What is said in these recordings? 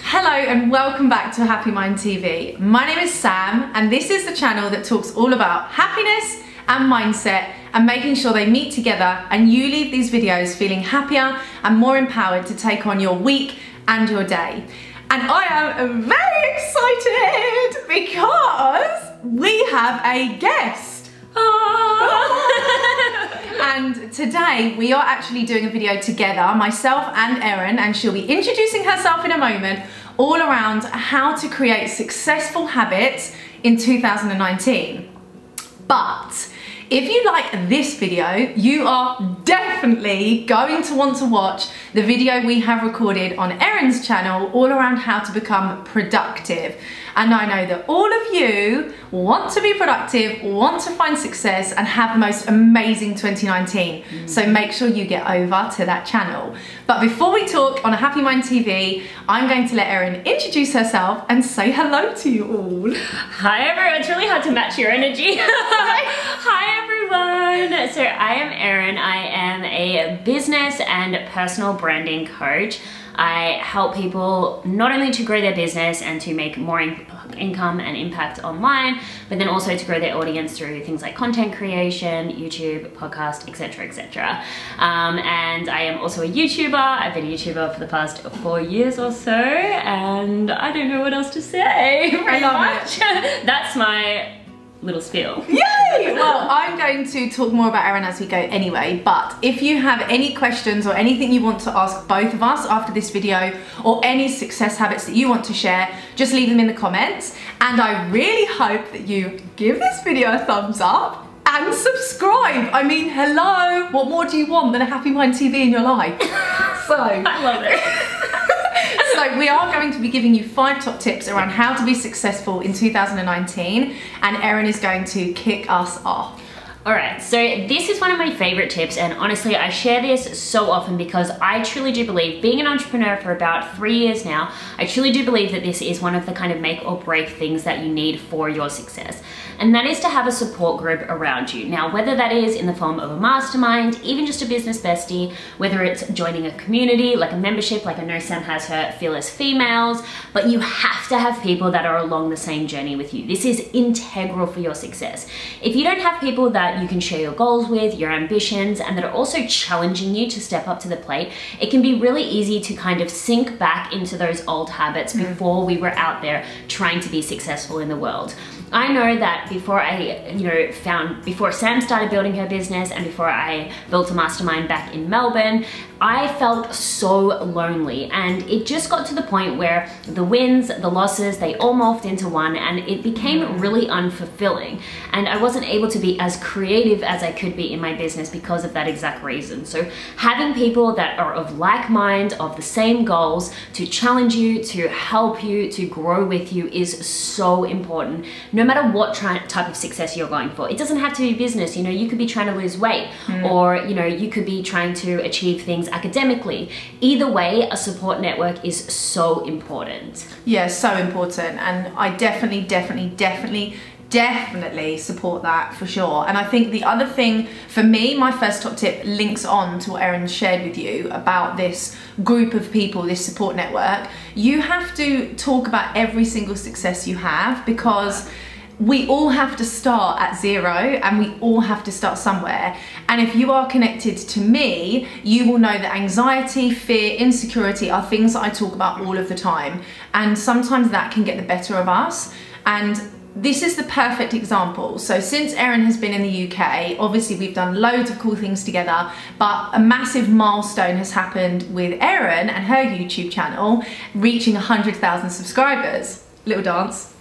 Hello and welcome back to Happy Mind TV. My name is Sam and this is the channel that talks all about happiness and mindset and making sure they meet together and you leave these videos feeling happier and more empowered to take on your week and your day. And I am very excited because we have a guest. And today we are actually doing a video together, myself and Erin, and she'll be introducing herself in a moment, all around how to create successful habits in 2019. But if you like this video, you are definitely going to want to watch the video we have recorded on Erin's channel all around how to become productive. And I know that all of you want to be productive, want to find success and have the most amazing 2019. So make sure you get over to that channel. But before we talk on a Happy Mind TV, I'm going to let Erin introduce herself and say hello to you all. Hi everyone, it's really hard to match your energy. Hi everyone. So I am Erin. I am a business and personal branding coach. I help people not only to grow their business and to make more income and impact online, but then also to grow their audience through things like content creation, YouTube, podcast, etc, etc. And I am also a YouTuber. I've been a YouTuber for the past 4 years or so, and I don't know what else to say. I love it. That's my little spiel. Yay! Well, I'm going to talk more about Erin as we go anyway, but if you have any questions or anything you want to ask both of us after this video, or any success habits that you want to share, just leave them in the comments. And I really hope that you give this video a thumbs up and subscribe. I mean, hello, what more do you want than a Happy Mind TV in your life? So I love it. So we are going to be giving you 5 top tips around how to be successful in 2019, and Erin is going to kick us off. Alright, so this is one of my favorite tips, and honestly I share this so often because I truly do believe, being an entrepreneur for about 3 years now, I truly do believe that this is one of the kind of make or break things that you need for your success. And that is to have a support group around you. Now, whether that is in the form of a mastermind, even just a business bestie, whether it's joining a community, like a membership, like I know Sam has her Fearless Females, but you have to have people that are along the same journey with you. This is integral for your success. If you don't have people that you can share your goals with, your ambitions, and that are also challenging you to step up to the plate, it can be really easy to kind of sink back into those old habits before we were out there trying to be successful in the world. I know that before before Sam started building her business and before I built a mastermind back in Melbourne, I felt so lonely, and it just got to the point where the wins, the losses, they all morphed into one, and it became really unfulfilling. And I wasn't able to be as creative as I could be in my business because of that exact reason. So having people that are of like mind, of the same goals, to challenge you, to help you, to grow with you is so important. No matter what type of success you're going for. It doesn't have to be business. You know, you could be trying to lose weight, or you could be trying to achieve things academically. Either way, a support network is so important. Yeah, so important. And I definitely support that for sure. And I think the other thing for me, my first top tip links on to what Erin shared with you about this group of people, this support network. You have to talk about every single success you have, because we all have to start at zero and we all have to start somewhere. And if you are connected to me, you will know that anxiety, fear, insecurity are things that I talk about all of the time. And sometimes that can get the better of us. And this is the perfect example. So since Erin has been in the UK, obviously we've done loads of cool things together, but a massive milestone has happened with Erin and her YouTube channel reaching 100,000 subscribers. Little dance.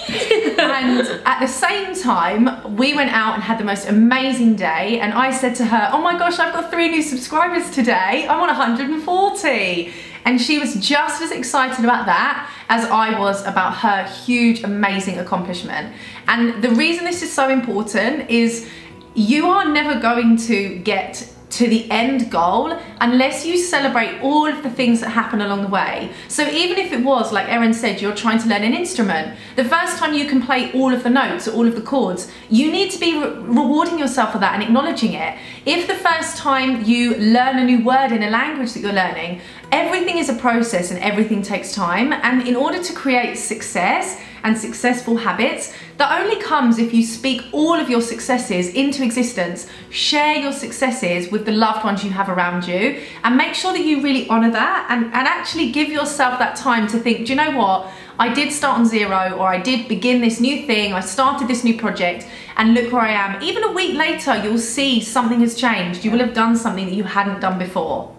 And at the same time, we went out and had the most amazing day, and I said to her, oh my gosh, I've got 3 new subscribers today. I'm on 140. And she was just as excited about that as I was about her huge, amazing accomplishment. And the reason this is so important is you are never going to get to the end goal unless you celebrate all of the things that happen along the way. So even if it was, like Erin said, you're trying to learn an instrument, the first time you can play all of the notes or all of the chords, you need to be rewarding yourself for that and acknowledging it. If the first time you learn a new word in a language that you're learning, everything is a process and everything takes time. And in order to create success and successful habits, that only comes if you speak all of your successes into existence, share your successes with the loved ones you have around you, and make sure that you really honor that and actually give yourself that time to think, do you know what? I did start on zero, or I did begin this new thing, I started this new project, and look where I am. Even a week later, you'll see something has changed. You will have done something that you hadn't done before.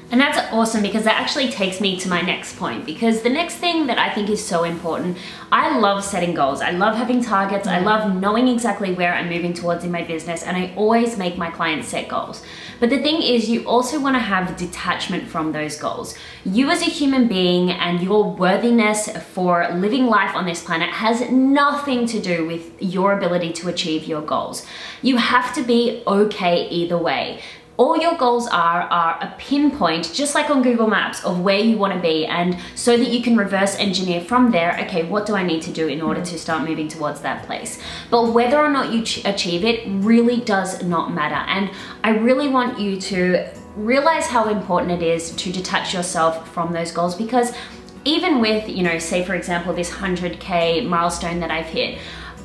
And that's awesome, because that actually takes me to my next point, because the next thing that I think is so important, I love setting goals. I love having targets. I love knowing exactly where I'm moving towards in my business, and I always make my clients set goals. But the thing is, you also want to have detachment from those goals. You as a human being and your worthiness for living life on this planet has nothing to do with your ability to achieve your goals. You have to be okay either way. All your goals are a pinpoint, just like on Google Maps, of where you want to be, and so that you can reverse engineer from there, okay, what do I need to do in order to start moving towards that place? But whether or not you achieve it really does not matter. And I really want you to realize how important it is to detach yourself from those goals, because even with, you know, say for example, this 100K milestone that I've hit,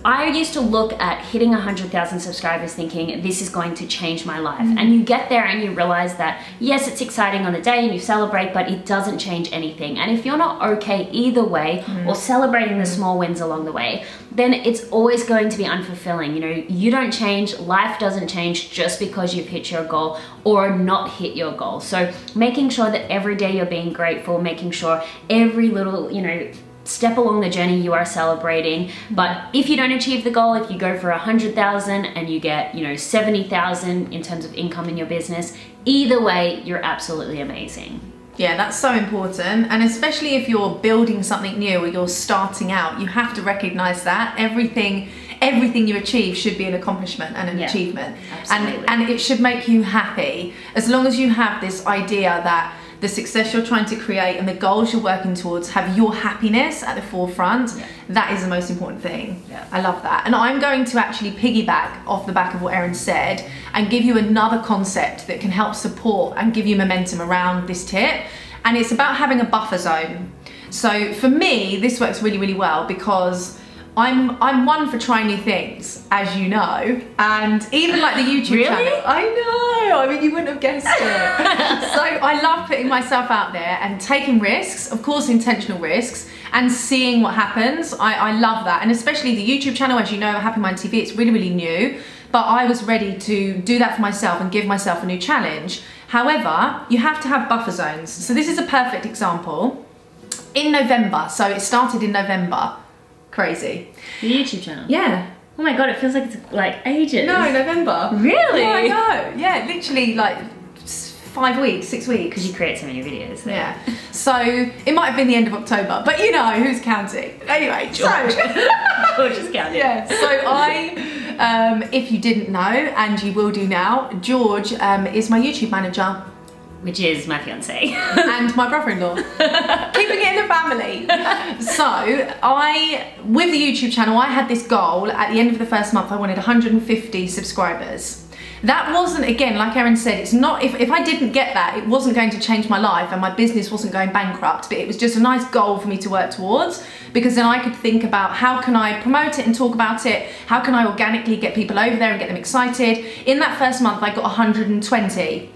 I used to look at hitting 100,000 subscribers thinking this is going to change my life. And you get there and you realize that yes, it's exciting on the day and you celebrate, but it doesn't change anything. And if you're not okay either way, or celebrating the small wins along the way, then it's always going to be unfulfilling. You know, you don't change, life doesn't change just because you've hit your goal or not hit your goal. So making sure that every day you're being grateful, making sure every little, you know, step along the journey you are celebrating. But if you don't achieve the goal, if you go for 100,000 and you get, you know, 70,000 in terms of income in your business, either way, you're absolutely amazing. Yeah, that's so important. And especially if you're building something new or you're starting out, you have to recognize that everything you achieve should be an accomplishment and an achievement. Absolutely. And it should make you happy, as long as you have this idea that the success you're trying to create and the goals you're working towards have your happiness at the forefront. That is the most important thing. I love that. And I'm going to actually piggyback off the back of what Erin said and give you another concept that can help support and give you momentum around this tip. And it's about having a buffer zone. So for me, this works really, really well, because I'm one for trying new things, as you know, and even like the YouTube channel. I know, I mean, you wouldn't have guessed it. So I love putting myself out there and taking risks, of course intentional risks, and seeing what happens. I love that. And especially the YouTube channel, as you know, Happy Mind TV, it's really, really new, but I was ready to do that for myself and give myself a new challenge. However, you have to have buffer zones. So this is a perfect example. In November, so it started in November. Crazy. The YouTube channel? Yeah. Oh my god, it feels like it's like ages. No, November. Really? Yeah, I know. Yeah, literally like 5 weeks, 6 weeks. Because you create so many videos. So. Yeah. So it might have been the end of October, but you know, who's counting? Anyway, George. George is counting. Yeah. So I, if you didn't know, and you will do now, George is my YouTube manager. Which is my fiance. And my brother-in-law. Keeping it in the family. So with the YouTube channel, I had this goal at the end of the first month. I wanted 150 subscribers. That wasn't, again, like Erin said, it's not, if I didn't get that, it wasn't going to change my life and my business wasn't going bankrupt, but it was just a nice goal for me to work towards, because then I could think about how can I promote it and talk about it, how can I organically get people over there and get them excited. In that first month, I got 120.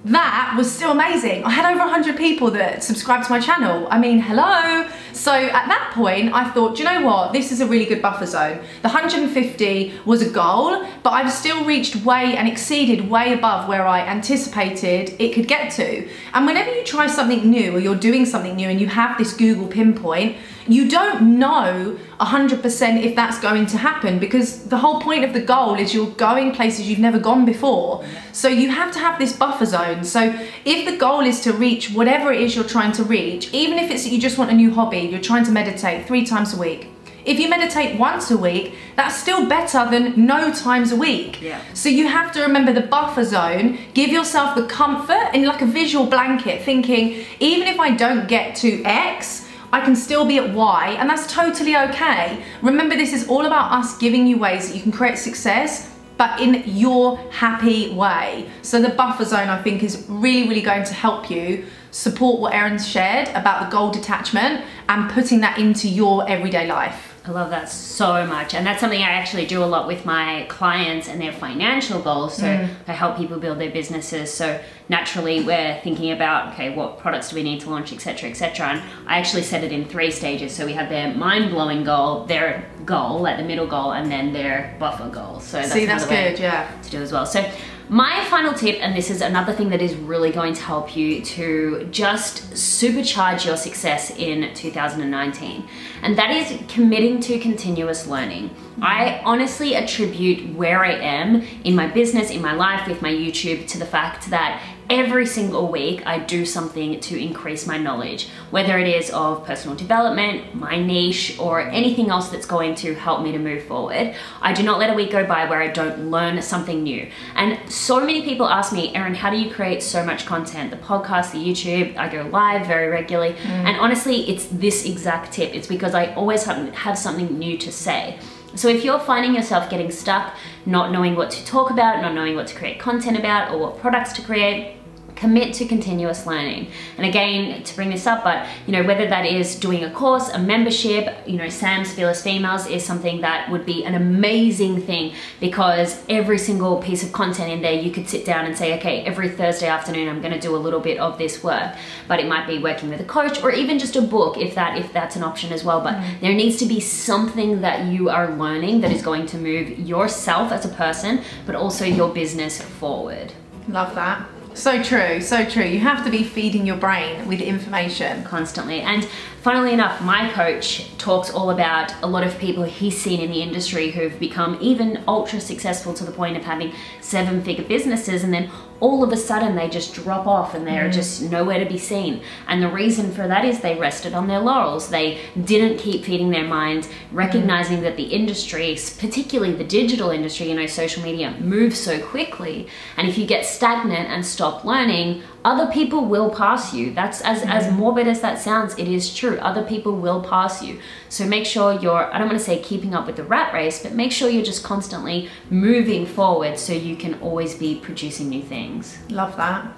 That was still amazing. I had over 100 people that subscribed to my channel. I mean, hello. So at that point, I thought, do you know what? This is a really good buffer zone. The 150 was a goal, but I've still reached way and exceeded way above where I anticipated it could get to. And whenever you try something new or you're doing something new and you have this Google pinpoint, you don't know 100% if that's going to happen, because the whole point of the goal is you're going places you've never gone before. So you have to have this buffer zone. So if the goal is to reach whatever it is you're trying to reach, even if it's that you just want a new hobby, you're trying to meditate 3 times a week. If you meditate once a week, that's still better than no times a week. Yeah. So you have to remember the buffer zone, give yourself the comfort and like a visual blanket, thinking, even if I don't get to X, I can still be at Y, and that's totally okay. Remember, this is all about us giving you ways that you can create success, but in your happy way. So the buffer zone, I think, is really, really going to help you support what Erin's shared about the goal detachment and putting that into your everyday life. I love that so much, and that's something I actually do a lot with my clients and their financial goals. So I help people build their businesses, so naturally we're thinking about, okay, what products do we need to launch, etc., etc. And I actually set it in 3 stages. So we have their mind-blowing goal, their goal, like the middle goal, and then their buffer goal. So that's good, yeah, to do as well. So my final tip, and this is another thing that is really going to help you to just supercharge your success in 2019, and that is committing to continuous learning. I honestly attribute where I am in my business, in my life, with my YouTube, to the fact that every single week I do something to increase my knowledge, whether it is of personal development, my niche, or anything else that's going to help me to move forward. I do not let a week go by where I don't learn something new. And so many people ask me, Erin, how do you create so much content? The podcast, the YouTube, I go live very regularly. And honestly, it's this exact tip. It's because I always have something new to say. So if you're finding yourself getting stuck, not knowing what to talk about, not knowing what to create content about, or what products to create, commit to continuous learning. And again, to bring this up, but you know, whether that is doing a course, a membership, you know, Sam's Fearless Females is something that would be an amazing thing, because every single piece of content in there, you could sit down and say, okay, every Thursday afternoon, I'm gonna do a little bit of this work. But it might be working with a coach, or even just a book, if that's an option as well. But there needs to be something that you are learning that is going to move yourself as a person, but also your business forward. Love that. So true, so true. You have to be feeding your brain with information constantly. And funnily enough, my coach talks all about a lot of people he's seen in the industry who've become even ultra successful to the point of having 7-figure businesses, and then all of a sudden they just drop off and they're just nowhere to be seen. And the reason for that is they rested on their laurels. They didn't keep feeding their mind, recognizing that the industry, particularly the digital industry, you know, social media, moves so quickly. And if you get stagnant and stop learning, other people will pass you. That's as morbid as that sounds, it is true. Other people will pass you. So make sure you're, I don't want to say keeping up with the rat race, but make sure you're just constantly moving forward so you can always be producing new things. Love that.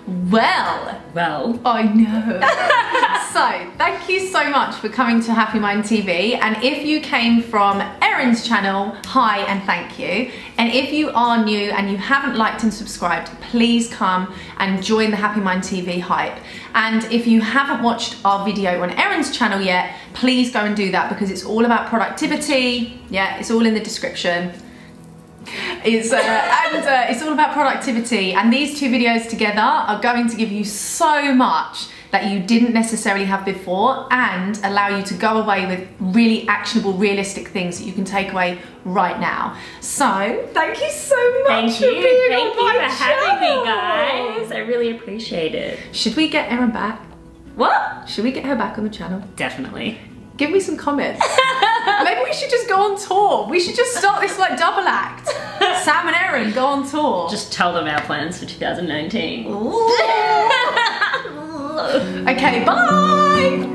Well, I know. So, thank you so much for coming to Happy Mind TV. And if you came from Erin's channel, hi and thank you. And if you are new and you haven't liked and subscribed, please come and join the Happy Mind TV hype. And if you haven't watched our video on Erin's channel yet, please go and do that, because it's all about productivity. Yeah, it's all in the description. It's all about productivity, and these 2 videos together are going to give you so much that you didn't necessarily have before, and allow you to go away with really actionable, realistic things that you can take away right now. So thank you so much. Thank you for having me, guys. I really appreciate it. Should we get Erin back? What? Should we get her back on the channel? Definitely. Give me some comments. Maybe we should just go on tour. We should just start this like double act. Sam and Erin go on tour. Just tell them our plans for 2019. Okay, bye.